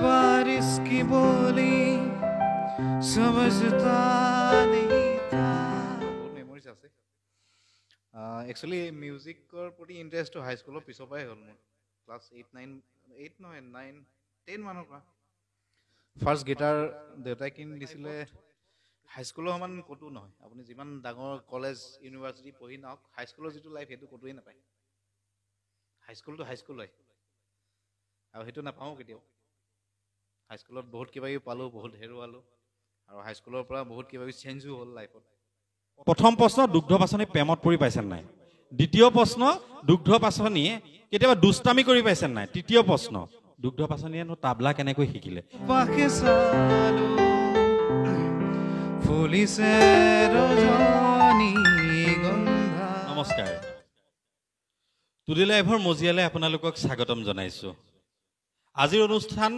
बार इसकी बोली समझता नहीं था बहुत मेमोरीज আছে एक्चुअली म्यूजिকৰ প্ৰতি ইন্টাৰেষ্টটো হাই স্কুলৰ পিছৰ পৰাই হ'ল মোৰ ক্লাছ 8 নহয় 9 10 মানৰ পৰা ফাৰ্ষ্ট গিটাৰ দেউতাই কিনি দিছিলে হাই স্কুলৰ সমান ক'তো নহয় আপুনি যিমান ডাঙৰ কলেজ ইউনিভাৰ্চিটি পঢ়ি নাওক হাই স্কুলৰ যিটো লাইফ সেইটো ক'তোৱে নাপায় হাই স্কুলটো হাই স্কুল হয় আৰু সেইটো নাপাওঁ কেতিয়াও হাই স্কুলত বহুত কিবা কিবি পালোঁ বহুত হেৰুৱালোঁ আৰু হাই স্কুলৰ পৰা বহুত কিবা কিবি চেঞ্জো হ'ল লাইফত প্ৰথম প্ৰশ্ন দুগ্ধ পাচনি প্ৰেমত পৰি পাইছেন নাই দ্বিতীয় প্ৰশ্ন দুগ্ধ পাচনিয়ে কেতিয়াবা দুষ্টামি কৰি পাইছেন নাই তৃতীয় প্ৰশ্ন দুগ্ধ পাচনিয়েনো তাবলা কেনেকৈ শিকিলে নমস্কাৰ টুডে লাইভৰ মজিয়ালৈ আপোনালোকক স্বাগতম জনাইছোঁ আজিৰ অনুষ্ঠান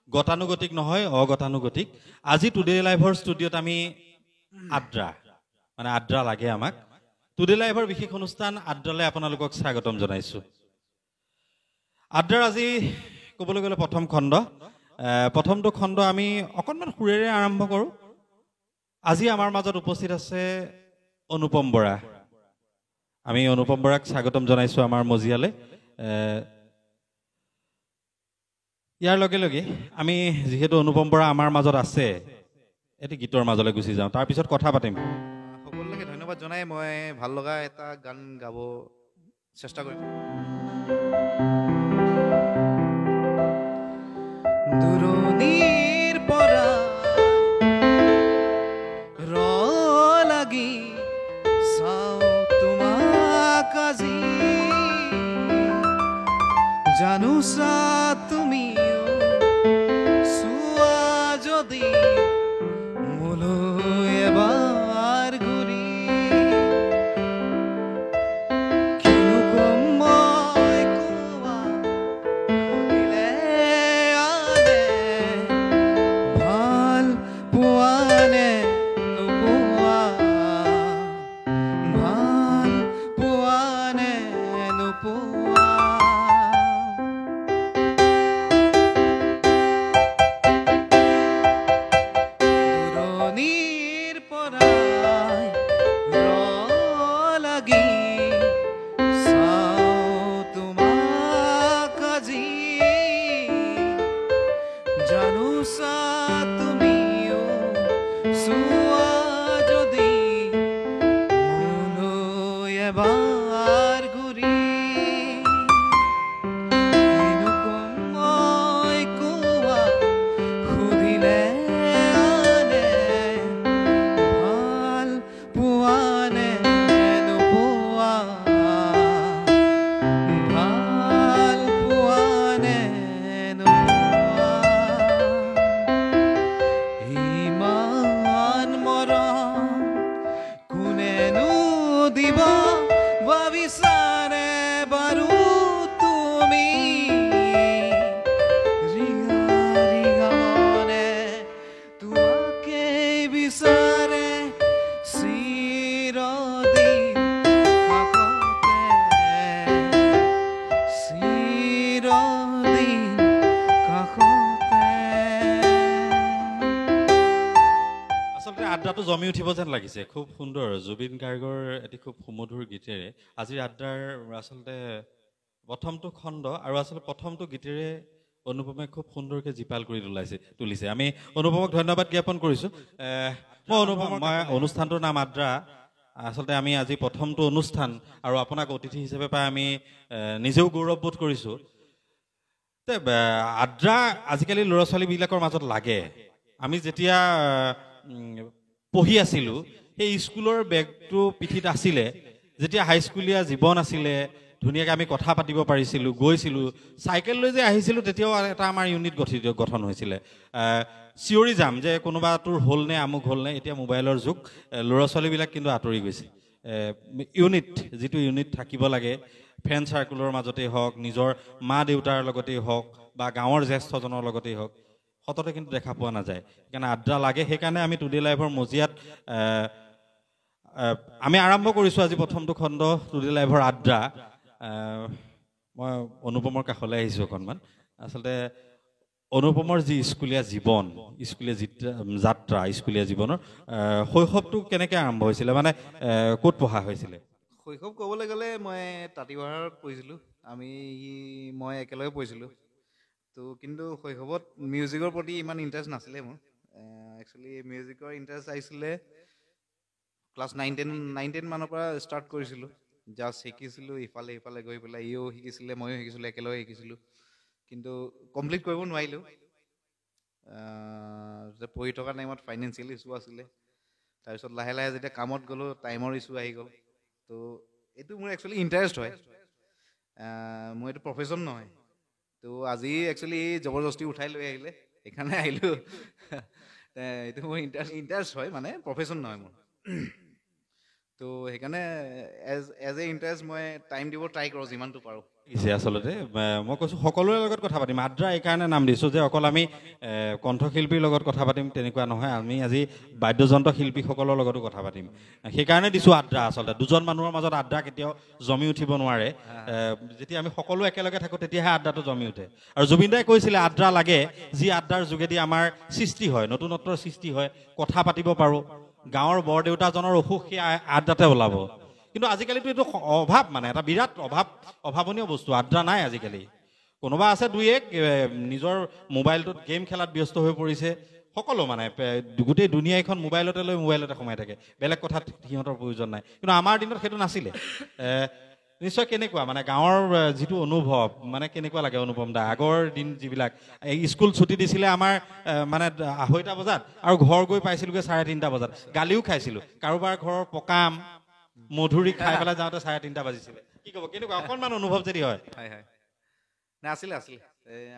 গতানুগতিক নহয় অগতানুগতিক আজি টুডে লাইভৰ ষ্টুডিঅ'ত আমি আদ্ৰা লাগে আমাক টুডে লাইভৰ বিশেষ অনুষ্ঠান আদ্ৰালৈ আপোনালোকক স্বাগতম জনাইছোঁ আদ্ৰাৰ আজি ক'বলৈ গ'লে প্ৰথমটো খণ্ড আমি অকণমান সুৰেৰে আৰম্ভ কৰোঁ আজি আমাৰ মাজত উপস্থিত আছে অনুপম বৰা আমি অনুপম বৰাক স্বাগতম জনাইছোঁ আমাৰ মজিয়ালৈ ইয়াৰ লগে লগে আমি যিহেতু অনুপম বৰা আমাৰ মাজত আছে এটি গীতৰ মাজলৈ গুচি যাওঁ তাৰপিছত কথা পাতিম সকলোকে ধন্যবাদ জনাই মই ভাল লগা এটা গান গাব চেষ্টা কৰিম দূৰণিৰ পৰা লাগি চাওঁ তোমাক আজি জানোছা তুমিও চোৱা যদি মোলৈ এবাৰ ঘূৰি কিনো কম মই কোৱা শুনিলে আনে ভাল পোৱা নে নোপোৱা ভাল পোৱা নে নোপোৱা জমি উঠিব যেন লাগিছে খুব সুন্দৰ জুবিন গাৰ্গৰ এটি খুব সুমধুৰ গীতেৰে আজিৰ আড্ডাৰ আচলতে প্ৰথমটো খণ্ড আৰু আচলতে প্ৰথমটো গীতেৰে অনুপমে খুব সুন্দৰকৈ জিপাল কৰি তুলিছে আমি অনুপমক ধন্যবাদ জ্ঞাপন কৰিছোঁ মই অনুষ্ঠানটোৰ নাম আড্ডা আচলতে আমি আজি প্ৰথমটো অনুষ্ঠান আৰু আপোনাক অতিথি হিচাপে পাই আমি নিজেও গৌৰৱবোধ কৰিছোঁ আড্ডা আজিকালি ল'ৰা ছোৱালীবিলাকৰ মাজত লাগে আমি যেতিয়া পঢ়ি আছিলোঁ সেই স্কুলৰ বেগটো পিঠিত আছিলে যেতিয়া হাইস্কুলীয়া জীৱন আছিলে ধুনীয়াকৈ আমি কথা পাতিব পাৰিছিলোঁ গৈছিলোঁ চাইকেল লৈ যে আহিছিলোঁ তেতিয়াও এটা আমাৰ ইউনিট গঠন হৈছিলে চিঞৰি যাম যে কোনোবা তোৰ হ'ল নে আমুক হ'ল নে এতিয়া মোবাইলৰ যুগ ল'ৰা ছোৱালীবিলাক কিন্তু আঁতৰি গৈছে যিটো ইউনিট থাকিব লাগে ফ্ৰেণ্ড চাৰ্কুলৰ মাজতেই হওক নিজৰ মা দেউতাৰ লগতেই হওক বা গাঁৱৰ জ্যেষ্ঠজনৰ লগতেই হওক সততে কিন্তু দেখা পোৱা নাযায় সেইকাৰণে আড্ডা লাগে সেইকাৰণে আমি টুডে লাইভৰ মজিয়াত আমি আৰম্ভ কৰিছোঁ আজি প্ৰথমটো খণ্ড টুডে লাইভৰ আড্ডা মই অনুপমৰ কাষলৈ আহিছোঁ অকণমান আচলতে অনুপমৰ যি স্কুলীয়া জীৱন, স্কুলীয়া যাত্ৰা, স্কুলীয়া জীৱনৰ শৈশৱটো কেনেকৈ আৰম্ভ হৈছিলে, মানে ক'ত পঢ়া হৈছিলে? শৈশৱ ক'বলৈ গ'লে মই তাঁতিবাৰত পঢ়িছিলোঁ, মই একেলগে পঢ়িছিলোঁ। তো কিন্তু শৈশৱত মিউজিকৰ প্ৰতি ইমান ইণ্টাৰেষ্ট নাছিলে মোৰ। একচুৱেলি মিউজিকৰ ইণ্টাৰেষ্ট আহিছিলে ক্লাছ 9-10 মানৰ পৰা ষ্টাৰ্ট কৰিছিলোঁ। জাষ্ট শিকিছিলোঁ, ইফালে সিফালে গৈ পেলাই ইও শিকিছিলে, ময়ো শিকিছিলোঁ, একেলগে শিকিছিলোঁ, কিন্তু কমপ্লিট কৰিব নোৱাৰিলোঁ। পঢ়ি থকা টাইমত ফাইনেন্সিয়েল ইছ্যু আছিলে। তাৰপিছত লাহে লাহে যেতিয়া কামত গ'লোঁ, টাইমৰ ইছ্যু আহি গ'ল। তো এইটো মোৰ একচুৱেলি ইণ্টাৰেষ্ট হয়, মোৰ এইটো প্ৰফেশ্যন নহয়। তো আজি একচুৱেলি জবৰদস্তি উঠাই লৈ আহিলে, সেইকাৰণে আহিলোঁ। এইটো মোৰ ইণ্টাৰেষ্ট হয়, মানে প্ৰফেশ্যন নহয় মোৰ। তো সেইকাৰণে এজ এ ইণ্টাৰেষ্ট মই টাইম দিব ট্ৰাই কৰোঁ যিমানটো পাৰোঁ। আচলতে মই কৈছোঁ সকলোৰে লগত কথা পাতিম। আদ্ৰা এইকাৰণে নাম দিছোঁ যে অকল আমি কণ্ঠশিল্পীৰ লগত কথা পাতিম তেনেকুৱা নহয়, আমি আজি বাদ্যযন্ত্ৰ শিল্পীসকলৰ লগতো কথা পাতিম। সেইকাৰণে দিছোঁ আদ্ৰা। আচলতে দুজন মানুহৰ মাজত আদ্ৰা কেতিয়াও জমি উঠিব নোৱাৰে। যেতিয়া আমি সকলো একেলগে থাকোঁ তেতিয়াহে আদ্ৰাটো জমি উঠে। আৰু জুবিন দাই কৈছিলে আদ্ৰা লাগে, যি আদ্ৰাৰ যোগেদি আমাৰ সৃষ্টি হয়, নতুনত্বৰ সৃষ্টি হয়, কথা পাতিব পাৰোঁ। গাঁৱৰ বৰদেউতাজনৰ অসুখ সেই আদ্ৰাতে ওলাব। কিন্তু আজিকালিতো এইটো অভাৱ, মানে এটা বিৰাট অভাৱনীয় বস্তু। আদ্ৰা নাই আজিকালি। কোনোবা আছে দুই এক নিজৰ মোবাইলটোত গেম খেলাত ব্যস্ত হৈ পৰিছে। সকলো মানে গোটেই দুনিয়াখন মোবাইলতে লৈ মোবাইলতে সোমাই থাকে, বেলেগ কথাত সিহঁতৰ প্ৰয়োজন নাই। কিন্তু আমাৰ দিনত সেইটো নাছিলে। নিশ্চয় কেনেকুৱা মানে গাঁৱৰ যিটো অনুভৱ, মানে কেনেকুৱা লাগে অনুপম দা? আগৰ দিন যিবিলাক স্কুল ছুটি দিছিলে আমাৰ মানে 2:30 বজাত, আৰু ঘৰ গৈ পাইছিলোগৈ 3:30 বজাত। গালিও খাইছিলোঁ, কাৰোবাৰ ঘৰৰ পকাম মধুৰি খাই পেলাই যাওঁতে 3:30 বাজিছিলে। কি ক'ব, কেনেকুৱা অকণমান অনুভৱ যদি হয়? হয় হয়, নাই আছিলে।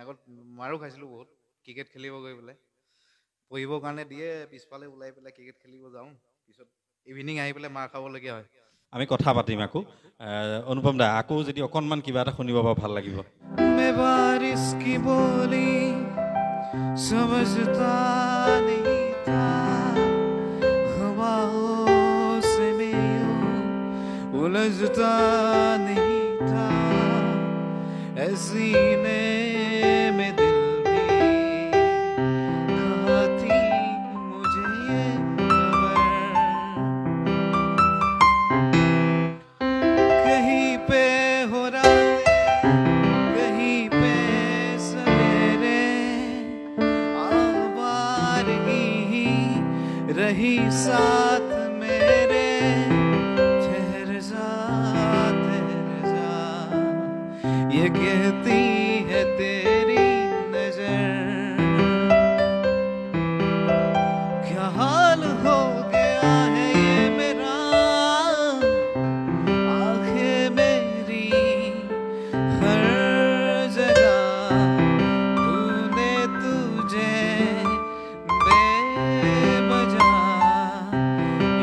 আগত মাৰো খাইছিলোঁ বহুত, ক্ৰিকেট খেলিব গৈ পেলাই। পঢ়িবৰ কাৰণে দিয়ে, পিছফালে ওলাই পেলাই ক্ৰিকেট খেলিব যাওঁ, পিছত ইভিনিং আহি পেলাই মাৰ খাবলগীয়া হয়। আমি কথা পাতিম আকৌ। অনুপম দা আকৌ যদি অকণমান কিবা এটা শুনিব পাৰোঁ ভাল লাগিব। বাৰিশ কি বলি সমঝতা नहीं था, हवाओं से मैं यूं उलझता नहीं था, ऐ सीने में दिल भी कहा थी मुझे ये खबर, कहीं पे हो रातें, कहीं पे सवेरे, आवारगी ही रही साथ मेरे, ठहर जा ये कहती है तेरी नजर, क्या हाल हो गया है ये मेरा, आंखें मेरी हर जगह तूने तुझे बेवजह,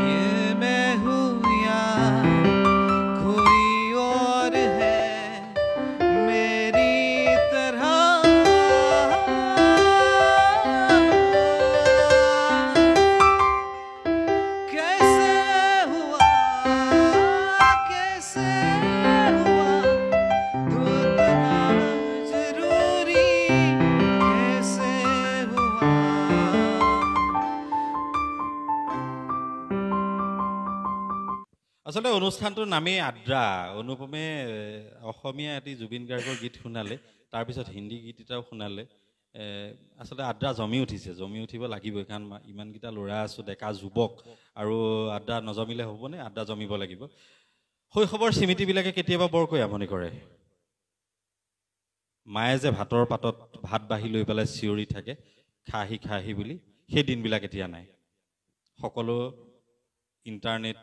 ये मैं हूँ या कोई और है मेरी तरह, कैसे हुआ तू इतना जरूरी, कैसे हुआ? আচলতে অনুষ্ঠানটোৰ নামেই আদ্ৰা। অনুপমে অসমীয়া এটি জুবিন গাৰ্গৰ গীত শুনালে, তাৰপিছত হিন্দী গীত এটাও শুনালে। আচলতে আদ্ৰা জমি উঠিছে, জমি উঠিব লাগিবই, কাৰণ ইমানকেইটা ল'ৰা আছোঁ, ডেকা যুৱক, আৰু আদ্ৰা নজমিলে হ'বনে? আদ্ৰা জমিব লাগিব। শৈশৱৰ স্মৃতিবিলাকে কেতিয়াবা বৰকৈ আমনি কৰে। মায়ে যে ভাতৰ পাতত ভাত বাঢ়ি লৈ পেলাই চিঞৰি থাকে, খাহি বুলি, সেই দিনবিলাক এতিয়া নাই। সকলো ইণ্টাৰনেট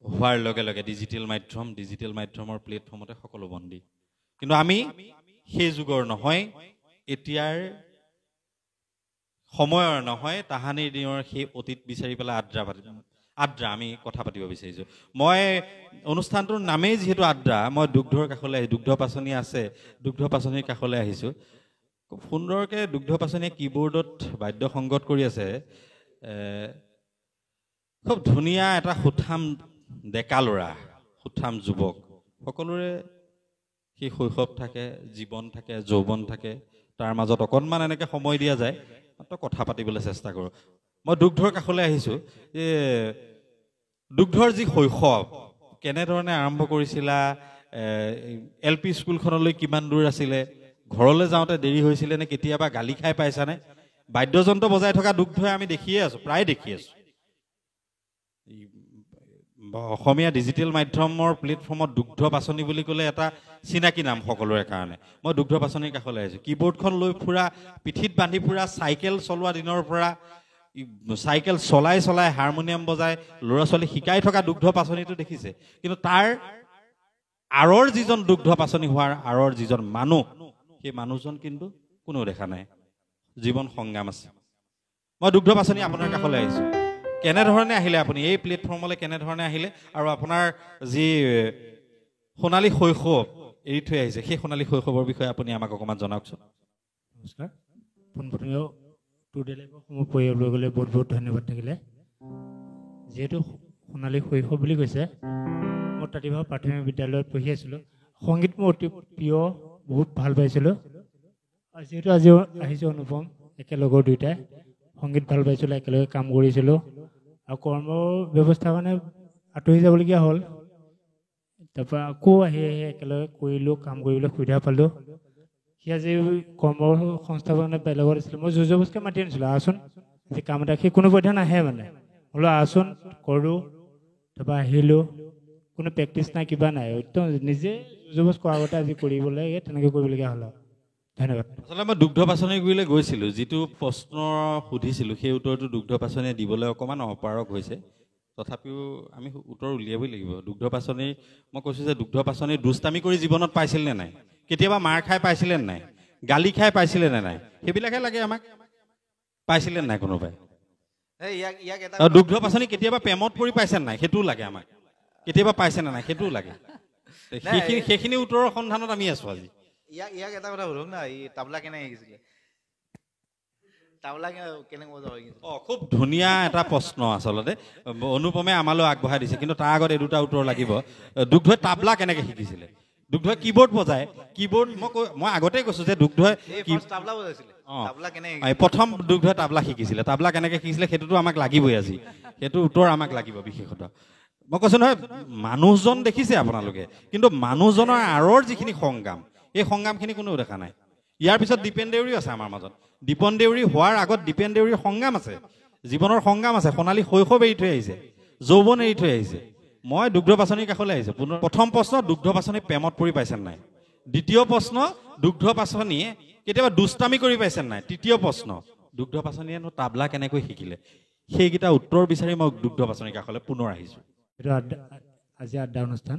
হোৱাৰ লগে লগে ডিজিটেল মাধ্যমৰ প্লেটফৰ্মতে সকলো বন্দী। কিন্তু আমি সেই যুগৰ নহয়, এতিয়াৰ সময়ৰ নহয়, তাহানিৰ দিনৰ সেই অতীত বিচাৰি পেলাই আদ্ৰা আমি কথা পাতিব বিচাৰিছোঁ। মই অনুষ্ঠানটোৰ নামেই যিহেতু আদ্ৰা, মই দুগ্ধৰ কাষলৈ দুগ্ধ পাচনি আছে, দুগ্ধ পাচনিৰ কাষলৈ আহিছোঁ। খুব সুন্দৰকৈ দুগ্ধ পাচনিয়ে কীবৰ্ডত বাদ্য সংগত কৰি আছে। খুব ধুনীয়া এটা সুঠাম ডেকা ল'ৰা, সুঠাম যুৱক, সকলোৰে সেই শৈশৱ থাকে, জীৱন থাকে, যৌৱন থাকে, তাৰ মাজত অকণমান এনেকৈ সময় দিয়া যায়, মাত্ৰ কথা পাতিবলৈ চেষ্টা কৰোঁ। মই দুগ্ধৰ কাষলৈ আহিছোঁ যে দুগ্ধৰ যি শৈশৱ কেনেধৰণে আৰম্ভ কৰিছিলা, LP স্কুলখনলৈ কিমান দূৰ আছিলে, ঘৰলৈ যাওঁতে দেৰি হৈছিলে নে, কেতিয়াবা গালি খাই পাইছানে? বাদ্যযন্ত্ৰ বজাই থকা দুগ্ধই আমি দেখিয়ে আছোঁ, প্ৰায় দেখি আছোঁ। অসমীয়া ডিজিটেল মাধ্যমৰ প্লেটফৰ্মত দুগ্ধ পাচনি বুলি ক'লে এটা চিনাকি নাম সকলোৰে কাৰণে। মই দুগ্ধ পাচনিৰ কাষলৈ আহিছোঁ। কীবৰ্ডখন লৈ ফুৰা, পিঠিত বান্ধি ফুৰা, চাইকেল চলোৱা দিনৰ পৰা চাইকেল চলাই চলাই হাৰমনিয়াম বজাই ল'ৰা ছোৱালী শিকাই থকা দুগ্ধ পাচনিটো দেখিছে, কিন্তু তাৰ আঁৰৰ যিজন দুগ্ধ পাচনি হোৱাৰ আঁৰৰ যিজন মানুহ, সেই মানুহজন কিন্তু কোনো দেখা নাই। জীৱন সংগ্ৰাম আছে। মই দুগ্ধ পাচনি আপোনাৰ কাষলৈ আহিছোঁ। কেনেধৰণে আহিলে আপুনি এই প্লেটফৰ্মলৈ, কেনেধৰণে আহিলে, আৰু আপোনাৰ যি সোণালী শৈশৱ এৰি থৈ আহিছে সেই সোণালী শৈশৱৰ বিষয়ে আপুনি আমাক অকণমান জনাওকচোন। নমস্কাৰ। পোনপ্ৰথমেও টুডে লাইভৰ সমূহ পৰিয়াললৈ গ'লে বহুত বহুত ধন্যবাদ থাকিলে। যিহেতু সোণালী শৈশৱ বুলি কৈছে, মই তাঁতিবাহ প্ৰাথমিক বিদ্যালয়ত পঢ়ি আছিলোঁ। সংগীত মোৰ অতি প্ৰিয়, বহুত ভাল পাইছিলোঁ। আৰু যিহেতু আজি আহিছোঁ অনুপম, একেলগৰ দুয়োটাই সংগীত ভাল পাইছিলোঁ, একেলগে কাম কৰিছিলোঁ, আৰু কৰ্মৰ ব্যৱস্থাৰ কাৰণে আঁতৰি যাবলগীয়া হ'ল। তাৰপৰা আকৌ আহি একেলগে কৰিলোঁ, কাম কৰিবলৈ সুবিধা পালোঁ। সি আজি কৰ্মৰ সংস্থাপনে বেলেগত আছিলে, মই জোৰ জবৰদস্তিকে মাতি আনিছিলোঁ, আহচোন আজি কাম এটা। সি কোনো পধ্যে নাহে, মানে বোলো আহচোন কৰোঁ। তাৰপৰা আহিলোঁ, কোনো প্ৰেক্টিচ নাই, কিবা নাই, একদম নিজে জোৰ জবৰদস্তি কৰাৰ আগতে আজি কৰিবলৈ তেনেকৈ কৰিবলগীয়া হ'ল। ধন্যবাদ। আচলতে মই দুগ্ধ পাচনি গুৰিলৈ গৈছিলোঁ, যিটো প্ৰশ্ন সুধিছিলোঁ সেই উত্তৰটো দুগ্ধ পাচনিয়ে দিবলৈ অকণমান অপাৰগ হৈছে। তথাপিও আমি উত্তৰ উলিয়াবই লাগিব। দুগ্ধ পাচনি, মই কৈছোঁ যে দুগ্ধ পাচনি দুষ্টামি কৰি জীৱনত পাইছিল নে নাই, কেতিয়াবা মাৰ খাই পাইছিলে নে নাই, গালি খাই পাইছিলে নে নাই, সেইবিলাকে লাগে আমাক। পাইছিলে নে নাই কোনোবাই? আৰু দুগ্ধ পাচনি কেতিয়াবা প্ৰেমত পৰি পাইছে নে নাই, সেইটোও লাগে আমাক। কেতিয়াবা পাইছে নে নাই, সেইটোও লাগে। সেইখিনি উত্তৰৰ সন্ধানত আমি আছোঁ আজি। ইয়াক এটা কথা সুধক না, ই তাবলা কেনে শিকিছিলে? তাবলা কেনে বজাব শিকিছিলে? খুব ধুনীয়া এটা প্ৰশ্ন আচলতে অনুপমে আমালৈ আগবঢ়াই দিছে, কিন্তু তাৰ আগত এই দুটা উত্তৰ লাগিব। দুগ্ধই তাবলা কেনেকৈ শিকিছিলে? দুগ্ধই কীবৰ্ড বজায়। কীবৰ্ড মই আগতেই কৈছোঁ যে দুগ্ধই তাবলা বজাইছিলে। তাবলা কেনে প্ৰথম দুগ্ধই তাবলা শিকিছিলে। তাবলা কেনেকৈ শিকিছিলে সেইটোতো আমাক লাগিবই আজি, সেইটো উত্তৰ আমাক লাগিব বিশেষত। মই কৈছোঁ নহয়, মানুহজন দেখিছে আপোনালোকে, কিন্তু মানুহজনৰ আঁৰৰ যিখিনি সংগ্ৰাম, এই সংগ্ৰামখিনি কোনেও দেখা নাই। ইয়াৰ পিছত দীপেন দেউৰীও আছে আমাৰ মাজত। দীপন দেউৰী হোৱাৰ আগত দীপেন দেউৰীৰ সংগ্ৰাম আছে, জীৱনৰ সংগ্ৰাম আছে। সোণালী শৈশৱ এৰি থৈ আহিছে, যৌৱন এৰি থৈ আহিছে। মই দুগ্ধ পাচনিৰ কাষলৈ আহিছোঁ। প্ৰথম প্ৰশ্ন, দুগ্ধ পাচনি প্ৰেমত পৰি পাইছে নাই? দ্বিতীয় প্ৰশ্ন, দুগ্ধ পাচনিয়ে কেতিয়াবা দুষ্টামি কৰি পাইছে নাই? তৃতীয় প্ৰশ্ন, দুগ্ধ পাচনিয়েনো তাবলা কেনেকৈ শিকিলে? সেইকেইটা উত্তৰ বিচাৰি মই দুগ্ধ পাচনিৰ কাষলৈ পুনৰ আহিছোঁ। এইটো আজি আড্ডা অনুষ্ঠান।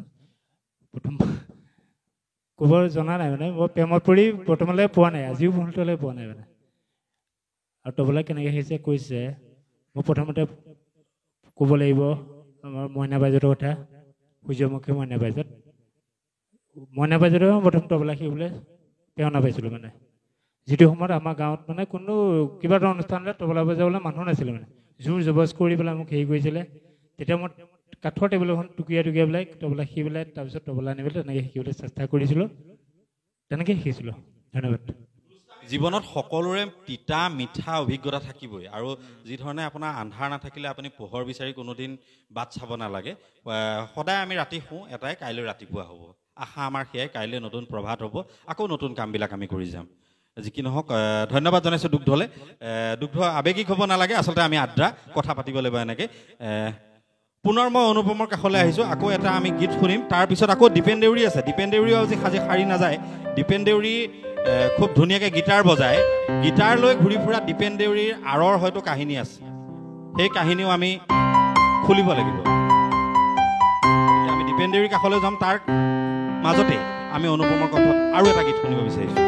প্ৰথম ক'ব জনা নাই, মানে মই প্ৰেমত পৰি বৰ্তমানলৈ পোৱা নাই, আজিও মুহূৰ্তলৈ পোৱা নাই মানে। আৰু তবলা কেনেকৈ আহিছে কৈছে, মই প্ৰথমতে ক'ব লাগিব আমাৰ মইনা বাইদেউৰ কথা। সূৰ্যমুখী মইনা বাইদেউ, মইনা বাইদেউৰ প্ৰথম তবলা শিকিবলৈ প্ৰেৰণা পাইছিলোঁ। মানে যিটো সময়ত আমাৰ গাঁৱত মানে কোনো কিবা এটা অনুষ্ঠানলৈ তবলা বজাবলৈ মানুহ নাছিলে, মানে জোৰ জবৰদস্তি কৰি পেলাই মোক হেৰি কৰিছিলে। তেতিয়া মই কাঠৰ টেবুল এখন টুকিয়াই পেলাই তবলা শিকি পেলাই তাৰপিছত তবলা আনি পেলাই তেনেকৈ শিকিবলৈ চেষ্টা কৰিছিলোঁ, তেনেকৈ শিকিছিলোঁ। ধন্যবাদ। জীৱনত সকলোৰে তিতা মিঠা অভিজ্ঞতা থাকিবই, আৰু যিধৰণে আপোনাৰ আন্ধাৰ নাথাকিলে আপুনি পোহৰ বিচাৰি কোনোদিন বাট চাব নালাগে। সদায় আমি ৰাতি শুওঁ এটাই, কাইলৈ ৰাতিপুৱা হ'ব। আশা আমাৰ সেয়াই, কাইলৈ নতুন প্ৰভাত হ'ব, আকৌ নতুন কামবিলাক আমি কৰি যাম। যি কি নহওক, ধন্যবাদ জনাইছোঁ দুগ্ধলৈ। দুগ্ধ আৱেগিক হ'ব নালাগে, আচলতে আমি আদ্ৰা কথা পাতিব লাগিব এনেকৈ। পুনৰ মই অনুপমৰ কাষলৈ আহিছোঁ। আকৌ এটা আমি গীত শুনিম, তাৰপিছত আকৌ দীপেন দেউৰী আছে। দীপেন দেউৰীও আজি সাজি সাৰি নাযায়। দীপেন দেউৰী খুব ধুনীয়াকৈ গীটাৰ বজায়। গীটাৰ লৈ ঘূৰি ফুৰা দীপেন দেউৰীৰ আঁৰৰ হয়তো কাহিনী আছে, সেই কাহিনীও আমি খুলিব লাগিব। আমি দীপেন দেউৰীৰ কাষলৈ যাম, তাৰ মাজতে আমি অনুপমৰ কণ্ঠত আৰু এটা গীত শুনিব বিচাৰিছোঁ।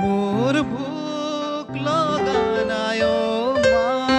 মোৰ ভোক লগা নাই অ' মা,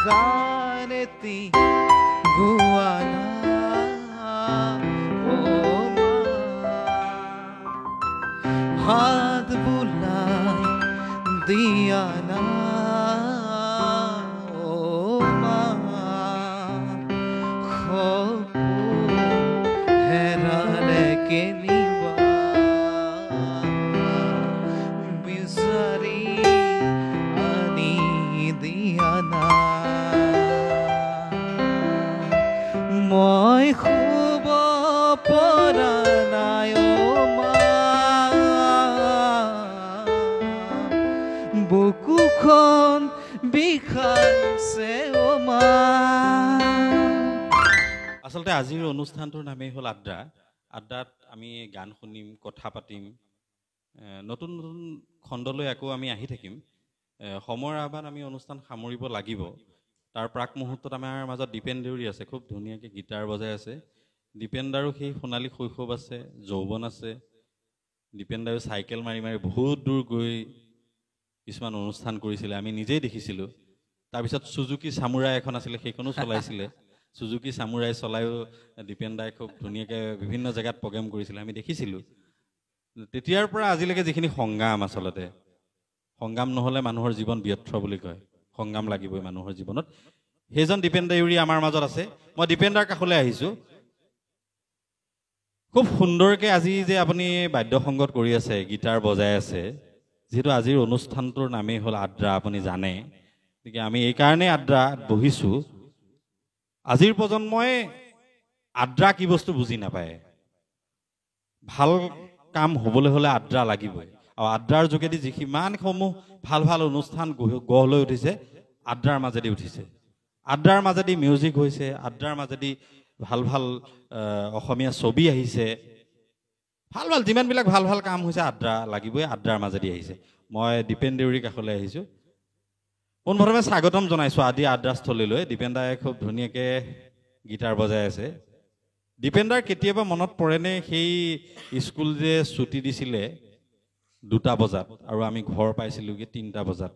গান এটি গোৱা না অ মা হাত বুলাই দিয়া না অ মা সপোন হেৰালে কেনিবা বিচাৰি আনি দিয়া না মই শুব পৰা নাই অ মা বুকুখন বিষাইছে অ মা আচলতে আজিৰ অনুষ্ঠানটোৰ নামেই হ'ল আড্ডা আড্ডাত আমি গান শুনিম কথা পাতিম নতুন নতুন খণ্ডলৈ আকৌ আমি আহি থাকিম সময়ৰ আহ্বান আমি অনুষ্ঠান সামৰিব লাগিব তাৰ প্ৰাক মুহূৰ্তত আমাৰ মাজত দীপেন দেউৰী আছে খুব ধুনীয়াকৈ গীটাৰ বজাই আছে দীপেন দাৰো সেই সোণালী শৈশৱ আছে যৌৱন আছে দীপেন দায়ো চাইকেল মাৰি মাৰি বহুত দূৰ গৈ কিছুমান অনুষ্ঠান কৰিছিলে আমি নিজেই দেখিছিলোঁ তাৰপিছত সুজুকি চামুৰাই এখন আছিলে সেইখনো চলাইছিলে সুজুকি চামুৰাই চলায়ো দীপেন দাই খুব ধুনীয়াকৈ বিভিন্ন জেগাত প্ৰগ্ৰেম কৰিছিলে আমি দেখিছিলোঁ তেতিয়াৰ পৰা আজিলৈকে যিখিনি সংগ্ৰাম আচলতে সংগ্ৰাম নহ'লে মানুহৰ জীৱন ব্যৰ্থ বুলি কয় সংগ্ৰাম লাগিবই মানুহৰ জীৱনত সেইজন দীপেন দেউৰী আমাৰ মাজত আছে মই দীপেন দাৰ কাষলৈ আহিছোঁ খুব সুন্দৰকৈ আজি যে আপুনি বাদ্যসংগত কৰি আছে গীটাৰ বজাই আছে যিহেতু আজিৰ অনুষ্ঠানটোৰ নামেই হ'ল আড্ডা আপুনি জানে গতিকে আমি এইকাৰণেই আড্ডাত বহিছোঁ আজিৰ প্ৰজন্মই আড্ডা কি বস্তু বুজি নাপায় ভাল কাম হ'বলৈ হ'লে আড্ডা লাগিবই আৰু আড্ডাৰ যোগেদি যিমানসমূহ ভাল ভাল অনুষ্ঠান গঢ় লৈ উঠিছে আড্ডাৰ মাজেদি উঠিছে আড্ডাৰ মাজেদি মিউজিক হৈছে আড্ডাৰ মাজেদি ভাল ভাল অসমীয়া ছবি আহিছে ভাল ভাল যিমানবিলাক ভাল ভাল কাম হৈছে আড্ডা লাগিবই আড্ডাৰ মাজেদি আহিছে মই দীপেন দেউৰীৰ কাষলৈ আহিছোঁ পোনপ্ৰথমে স্বাগতম জনাইছোঁ আদি আড্ডাস্থলীলৈ দীপেন দাই খুব ধুনীয়াকৈ গীটাৰ বজাই আছে দীপেন দাৰ কেতিয়াবা মনত পৰেনে সেই স্কুল যে ছুটি দিছিলে 2টা বজাত আৰু আমি ঘৰ পাইছিলোঁগৈ 3টা বজাত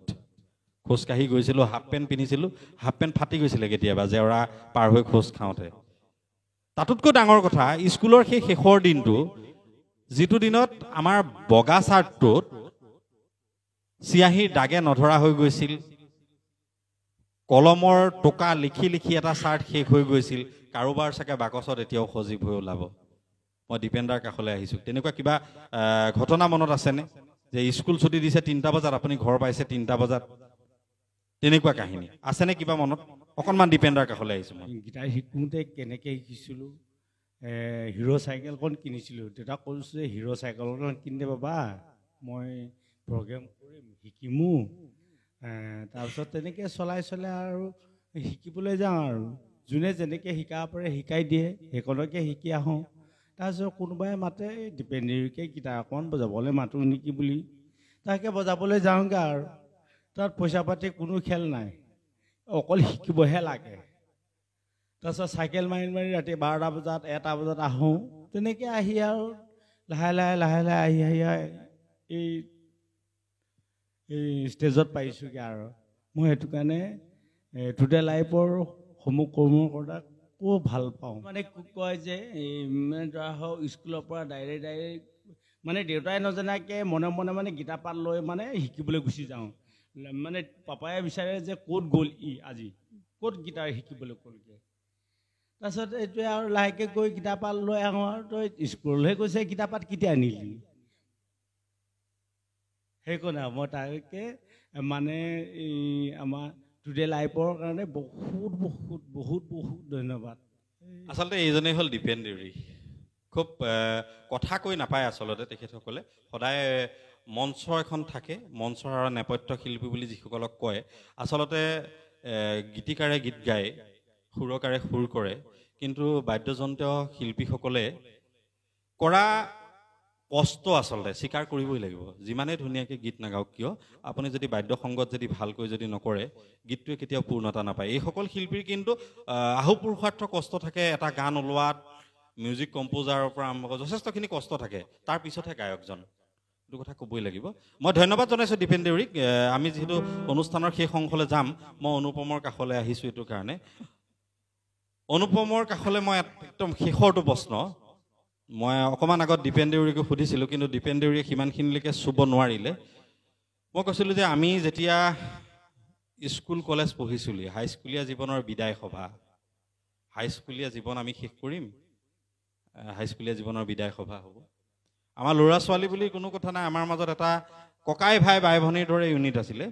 খোজকাঢ়ি গৈছিলোঁ হাফ পেণ্ট পিন্ধিছিলোঁ হাফ পেণ্ট ফাটি গৈছিলে কেতিয়াবা জেওৰা পাৰ হৈ খোজ খাওঁতে তাতোতকৈ ডাঙৰ কথা স্কুলৰ সেই শেষৰ দিনটো যিটো দিনত আমাৰ বগা চাৰ্টটোত চিয়াহীৰ দাগে নধৰা হৈ গৈছিল কলমৰ টোকা লিখি লিখি এটা চাৰ্ট শেষ হৈ গৈছিল কাৰোবাৰ চাগে বাকচত এতিয়াও সজীৱ হৈ ওলাব মই দীপেন দাৰ কাষলৈ আহিছোঁ তেনেকুৱা কিবা ঘটনা মনত আছেনে যে স্কুল ছুটি দিছে 3টা বজাত আপুনি ঘৰ পাইছে 3টা বজাত তেনেকুৱা কাহিনী আছেনে কিবা মনত অকণমান দীপেন দাৰ কাষলৈ আহিছোঁ মই গীটাৰ শিকোঁতে কেনেকৈ শিকিছিলোঁ হিৰ' চাইকেলখন কিনিছিলোঁ দেউতাক কৈছোঁ যে হিৰ' চাইকেলখন কিনি দে বাবা মই প্ৰগ্ৰেম কৰিম শিকিমো তাৰপিছত তেনেকৈ চলাই আৰু শিকিবলৈ যাওঁ আৰু যোনে যেনেকৈ শিকাব পাৰে শিকাই দিয়ে সেইখনকে শিকি আহোঁ তাৰপিছত কোনোবাই মাতে দীপেন দেউৰীকে গীটাৰ অকণমান বজাবলৈ মাতোঁ নেকি বুলি তাকে বজাবলৈ যাওঁগৈ আৰু তাত পইচা পাতি কোনো খেল নাই অকল শিকিবহে লাগে তাৰপিছত চাইকেল মাৰি মাৰি ৰাতি 12টা বজাত 1টা বজাত আহোঁ তেনেকৈ আহি আৰু লাহে লাহে আহি এই ষ্টেজত পাইছোঁগৈ আৰু মই সেইটো কাৰণে টুডে লাইফৰ সমূহ কৰ্মকৰ্তা খুব ভাল পাওঁ মানে কয় যে মানে ধৰা হওক স্কুলৰ পৰা ডাইৰেক্ট মানে দেউতাই নজনাকৈ মনে মনে মানে গীটাৰ পাত লৈ মানে শিকিবলৈ গুচি যাওঁ মানে পাপাই বিচাৰে যে ক'ত গ'ল আজি ক'ত গীটাৰ শিকিবলৈ গ'লগৈ তাৰপিছত এইটোৱে আৰু লাহেকৈ গৈ গীটাৰ পাত লৈ আহোঁ আৰু তই স্কুললৈ গৈছে গীটাৰ পাত কেতিয়া আনিলি সেইকাৰণে মই তাকে মানে আমাৰ টুডে লাইফৰ কাৰণে বহুত ধন্যবাদ আচলতে এইজনেই হ'ল দীপেন দেউৰী খুব কথা কৈ নাপায় আচলতে তেখেতসকলে সদায় মঞ্চ এখন থাকে মঞ্চৰ আৰু নেপথ্য শিল্পী বুলি যিসকলক কয় আচলতে গীতিকাৰে গীত গায় সুৰকাৰে সুৰ কৰে কিন্তু বাদ্যযন্ত্ৰ শিল্পীসকলে কৰা কষ্ট আচলতে স্বীকাৰ কৰিবই লাগিব যিমানেই ধুনীয়াকৈ গীত নাগাওক কিয় আপুনি যদি বাদ্যসংগত যদি ভালকৈ যদি নকৰে গীতটোৱে কেতিয়াও পূৰ্ণতা নাপায় এইসকল শিল্পীৰ কিন্তু আহুপুৰুষাৰ্থ কষ্ট থাকে এটা গান ওলোৱাত মিউজিক কম্প'জাৰৰ পৰা আৰম্ভ কৰি যথেষ্টখিনি কষ্ট থাকে তাৰ পিছতহে গায়কজন এইটো কথা ক'বই লাগিব মই ধন্যবাদ জনাইছোঁ দীপেন দেউৰীক আমি যিহেতু অনুষ্ঠানৰ শেষ অংশলৈ যাম মই অনুপমৰ কাষলৈ আহিছোঁ এইটো কাৰণে অনুপমৰ কাষলৈ মই একদম শেষৰটো প্ৰশ্ন মই অকণমান আগত দীপেন দেউৰীকো সুধিছিলোঁ কিন্তু দীপেন দেউৰীয়ে সিমানখিনিলৈকে চুব নোৱাৰিলে মই কৈছিলোঁ যে আমি যেতিয়া স্কুল কলেজ পঢ়িছিলোঁ হাইস্কুলীয়া জীৱনৰ বিদায় সভা হাইস্কুলীয়া জীৱন আমি শেষ কৰিম হাইস্কুলীয়া জীৱনৰ বিদায় সভা হ'ব আমাৰ ল'ৰা ছোৱালী বুলি কোনো কথা নাই আমাৰ মাজত এটা ককাই ভাই বাই ভনীৰ দৰে ইউনিট আছিলে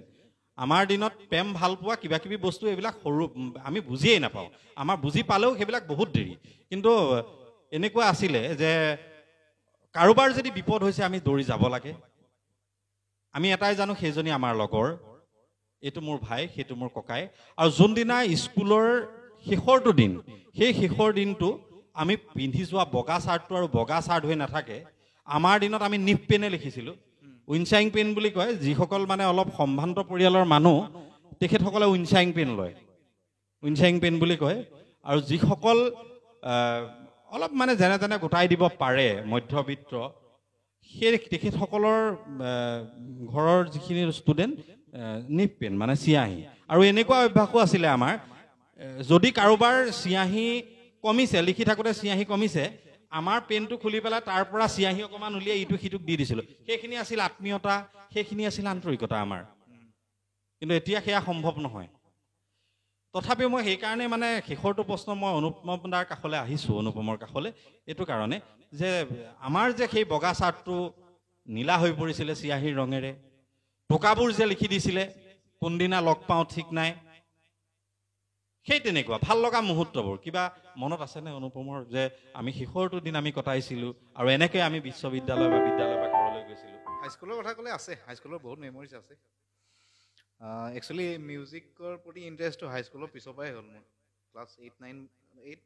আমাৰ দিনত প্ৰেম ভাল পোৱা কিবা কিবি বস্তু এইবিলাক সৰু আমি বুজিয়েই নাপাওঁ আমাৰ বুজি পালেও সেইবিলাক বহুত দেৰি কিন্তু এনেকুৱা আছিলে যে কাৰোবাৰ যদি বিপদ হৈছে আমি দৌৰি যাব লাগে আমি এটাই জানো সেইজনী আমাৰ লগৰ এইটো মোৰ ভাই সেইটো মোৰ ককাই আৰু যোনদিনা স্কুলৰ শেষৰটো দিন সেই শেষৰ দিনটো আমি পিন্ধি যোৱা বগা চাৰ্টটো আৰু বগা চাৰ্ট হৈ নাথাকে আমাৰ দিনত আমি নিপ পেনে লিখিছিলোঁ উইনচাইং পেন বুলি কয় যিসকল মানে অলপ সম্ভ্ৰান্ত পৰিয়ালৰ মানুহ তেখেতসকলে উইনচাইং পেন লয় উইনচাইং পেন বুলি কয় আৰু যিসকল অলপ মানে যেনে তেনে গোটাই দিব পাৰে মধ্যবিত্ত সেই তেখেতসকলৰ ঘৰৰ যিখিনি ষ্টুডেণ্ট নিপ পেন মানে চিয়াহী আৰু এনেকুৱা অভ্যাসো আছিলে আমাৰ যদি কাৰোবাৰ চিয়াহী কমিছে লিখি থাকোঁতে চিয়াহী কমিছে আমাৰ পেনটো খুলি পেলাই তাৰ পৰা চিয়াহী অকণমান উলিয়াই ইটো সিটোক দি দিছিলোঁ সেইখিনি আছিল আত্মীয়তা সেইখিনি আছিল আন্তৰিকতা আমাৰ কিন্তু এতিয়া সেয়া সম্ভৱ নহয় তথাপিও মই সেইকাৰণে মানে শেষৰটো প্ৰশ্ন মই অনুপম দাৰ কাষলৈ আহিছোঁ অনুপমৰ কাষলৈ এইটো কাৰণে যে আমাৰ যে সেই বগা চাৰ্টটো নীলা হৈ পৰিছিলে চিয়াহীৰ ৰঙেৰে টোকাবোৰ যে লিখি দিছিলে কোনদিনা লগ পাওঁ ঠিক নাই সেই তেনেকুৱা ভাল লগা মুহূৰ্তবোৰ কিবা মনত আছেনে অনুপমৰ যে আমি শেষৰটো দিন আমি কটাইছিলোঁ আৰু এনেকৈ আমি বিশ্ববিদ্যালয় বা বিদ্যালয় বা ঘৰলৈ গৈছিলোঁ হাইস্কুলৰ কথা ক'লে আছে হাইস্কুলৰ বহুত মেমৰিজ আছে একচুৱেলি মিউজিকৰ প্ৰতি ইণ্টাৰেষ্টটো হাইস্কুলৰ পিছৰ পৰাই হ'ল মোৰ ক্লাছ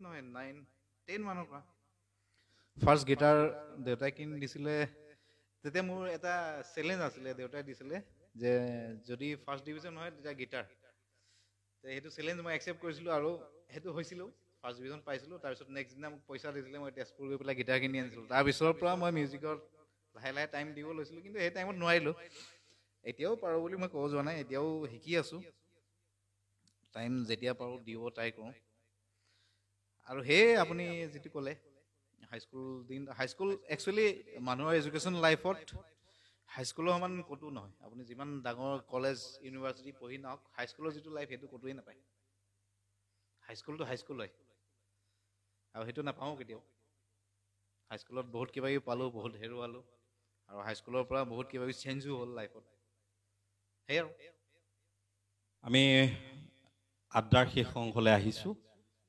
9-10 মানৰ পৰা ফাৰ্ষ্ট গিটাৰ দেউতাই কিনি দিছিলে তেতিয়া মোৰ এটা চেলেঞ্জ আছিলে দেউতাই দিছিলে যে যদি ফাৰ্ষ্ট ডিভিজন হয় তেতিয়া গিটাৰ সেইটো চেলেঞ্জ মই একচেপ্ট কৰিছিলোঁ আৰু সেইটো হৈছিলোঁ ফাৰ্ষ্ট ডিভিজন পাইছিলোঁ তাৰপিছত নেক্সট দিনা মোক পইচা দিছিলে মই তেজপুৰ গৈ পেলাই গিটাৰ কিনি আনিছিলোঁ তাৰপিছৰ পৰা মই মিউজিকত লাহে লাহে টাইম দিব লৈছিলোঁ কিন্তু সেই টাইমত নোৱাৰিলোঁ এতিয়াও পাৰোঁ বুলি মই ক'ব যোৱা নাই এতিয়াও শিকি আছোঁ টাইম যেতিয়া পাৰোঁ দিব ট্ৰাই কৰোঁ আৰু সেয়ে আপুনি যিটো ক'লে হাইস্কুল একচুৱেলি মানুহৰ এডুকেশ্যন লাইফত হাইস্কুলৰ সমান ক'তো নহয় আপুনি যিমান ডাঙৰ কলেজ ইউনিভাৰ্চিটি পঢ়ি নাহক হাইস্কুলৰ যিটো লাইফ সেইটো ক'তোৱেই নাপায় হাইস্কুলটো হাইস্কুল হয় আৰু সেইটো নাপাওঁ কেতিয়াও হাইস্কুলত বহুত কিবা কিবি পালোঁ বহুত হেৰুৱালোঁ আৰু হাইস্কুলৰ পৰা বহুত কিবা কিবি চেঞ্জো হ'ল লাইফত সেয়ে আৰু আমি আড্ডাৰ শেষ অংশলৈ আহিছোঁ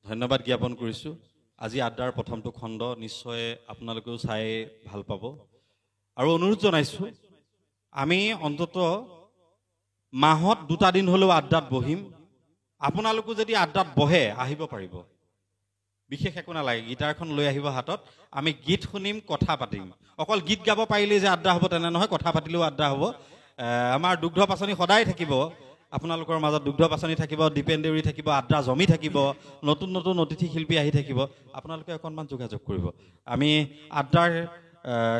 ধন্যবাদ জ্ঞাপন কৰিছোঁ আজি আড্ডাৰ প্ৰথমটো খণ্ড নিশ্চয় আপোনালোকেও চাই ভাল পাব আৰু অনুৰোধ জনাইছোঁ আমি অন্তত মাহত 2টা দিন হ'লেও আড্ডাত বহিম আপোনালোকো যদি আড্ডাত বহে আহিব পাৰিব বিশেষ একো নালাগে গিটাৰখন লৈ আহিব হাতত আমি গীত শুনিম কথা পাতিম অকল গীত গাব পাৰিলেই যে আড্ডা হ'ব তেনে নহয় কথা পাতিলেও আড্ডা হ'ব আমাৰ দুগ্ধ পাচনি সদায় থাকিব আপোনালোকৰ মাজত দুগ্ধ পাচনি থাকিব দীপেন দেউৰী থাকিব আড্ডা জমি থাকিব নতুন নতুন অতিথি শিল্পী আহি থাকিব আপোনালোকে অকণমান যোগাযোগ কৰিব আমি আড্ডাৰ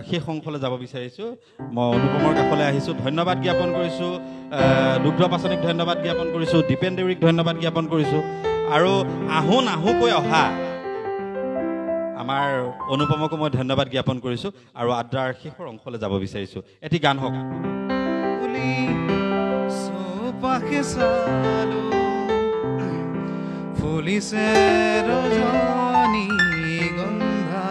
শেষ অংশলৈ যাব বিচাৰিছোঁ মই অনুপমৰ কাষলৈ আহিছোঁ ধন্যবাদ জ্ঞাপন কৰিছোঁ দুগ্ধ পাচনিক ধন্যবাদ জ্ঞাপন কৰিছোঁ দীপেন দেউৰীক ধন্যবাদ জ্ঞাপন কৰিছোঁ আৰু আহোকৈ অহা আমাৰ অনুপমকো মই ধন্যবাদ জ্ঞাপন কৰিছোঁ আৰু আড্ডাৰ শেষৰ অংশলৈ যাব বিচাৰিছোঁ এটি গান হওক ফুলিছে ৰজনী গন্ধা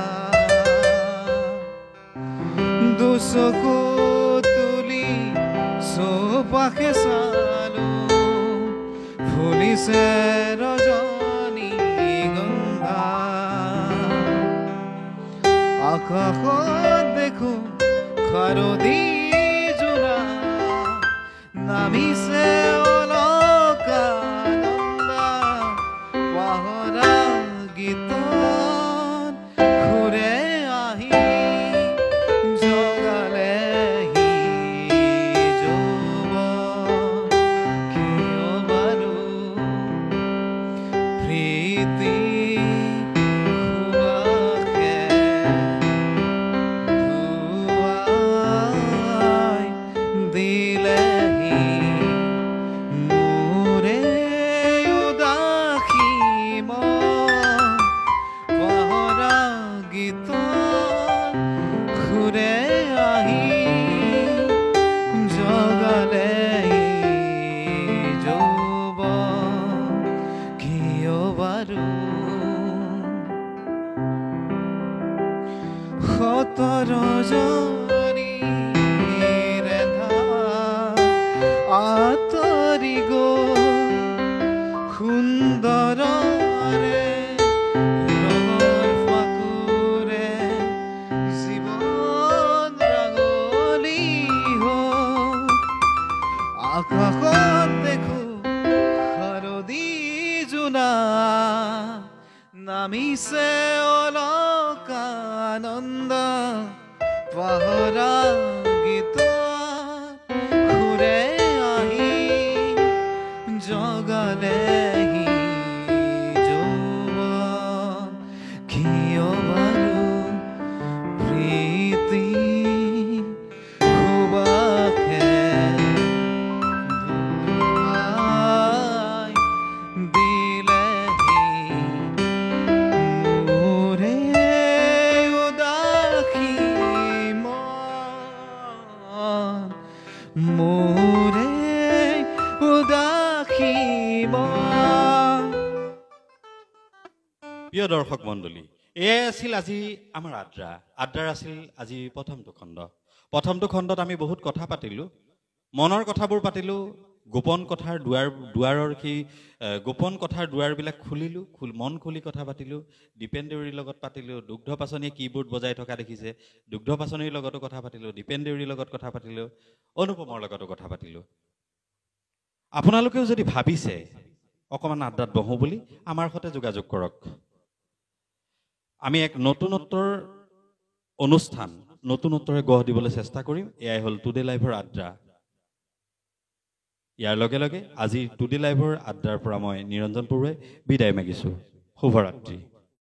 দুচকু তুলি চৌপাশে চালো ফুলিছে ৰজনী গন্ধা আকাশত দেখো খাৰদি জোনা নামিছে অলকা নন্দা পাহৰা গীতত ঘূৰে আহি জগালেহি যৌৱন কিয় বাৰু প্ৰীতি সুবাসে ধুৱা বাৰু 17জনী ৰেধা আঁতৰি গ'ল সুন্দৰৰে ৰঙৰ ফাকুৰে জীৱন ৰাঙলী হ'ল আকাশত দেখো শাৰদী জোনা নামিছে অলকানন্দ পাহৰা গীত ঘূৰে আহি জগালেহি যৌৱন কিয় বাৰু প্ৰীতি সুবাসে ধুৱাই দিলেহি মোৰে উদাসী মন মোৰে উদাসী মন। প্ৰিয় দৰ্শক মণ্ডলী, এয়াই আছিল আজি আমাৰ আড্ডাৰ আছিল আজি প্ৰথমটো খণ্ডত আমি বহুত কথা পাতিলোঁ, মনৰ কথাবোৰ পাতিলোঁ, গোপন কথাৰ দুৱাৰৰ সেই গোপন কথাৰ দুৱাৰবিলাক খুলিলোঁ, মন খুলি কথা পাতিলোঁ, দীপেন দেউৰীৰ লগত পাতিলোঁ, দুগ্ধ পাচনিয়ে কীবোৰ্ড বজাই থকা দেখিছে, দুগ্ধ পাচনিৰ লগতো কথা পাতিলোঁ, দীপেন দেউৰীৰ লগত কথা পাতিলোঁ, অনুপমৰ লগতো কথা পাতিলোঁ। আপোনালোকেও যদি ভাবিছে অকণমান আড্ডাত বহোঁ বুলি আমাৰ সৈতে যোগাযোগ কৰক। আমি এক নতুনত্বৰ অনুষ্ঠান নতুনত্বৰে গঢ় দিবলৈ চেষ্টা কৰিম। এয়াই হ'ল টুডে লাইভৰ আড্ডা। ইয়াৰ লগে লগে আজি টুডে লাইভৰ আড্ডাৰ পৰা মই নিৰঞ্জন বৰুৱাই বিদায় মাগিছোঁ। শুভৰাত্ৰি।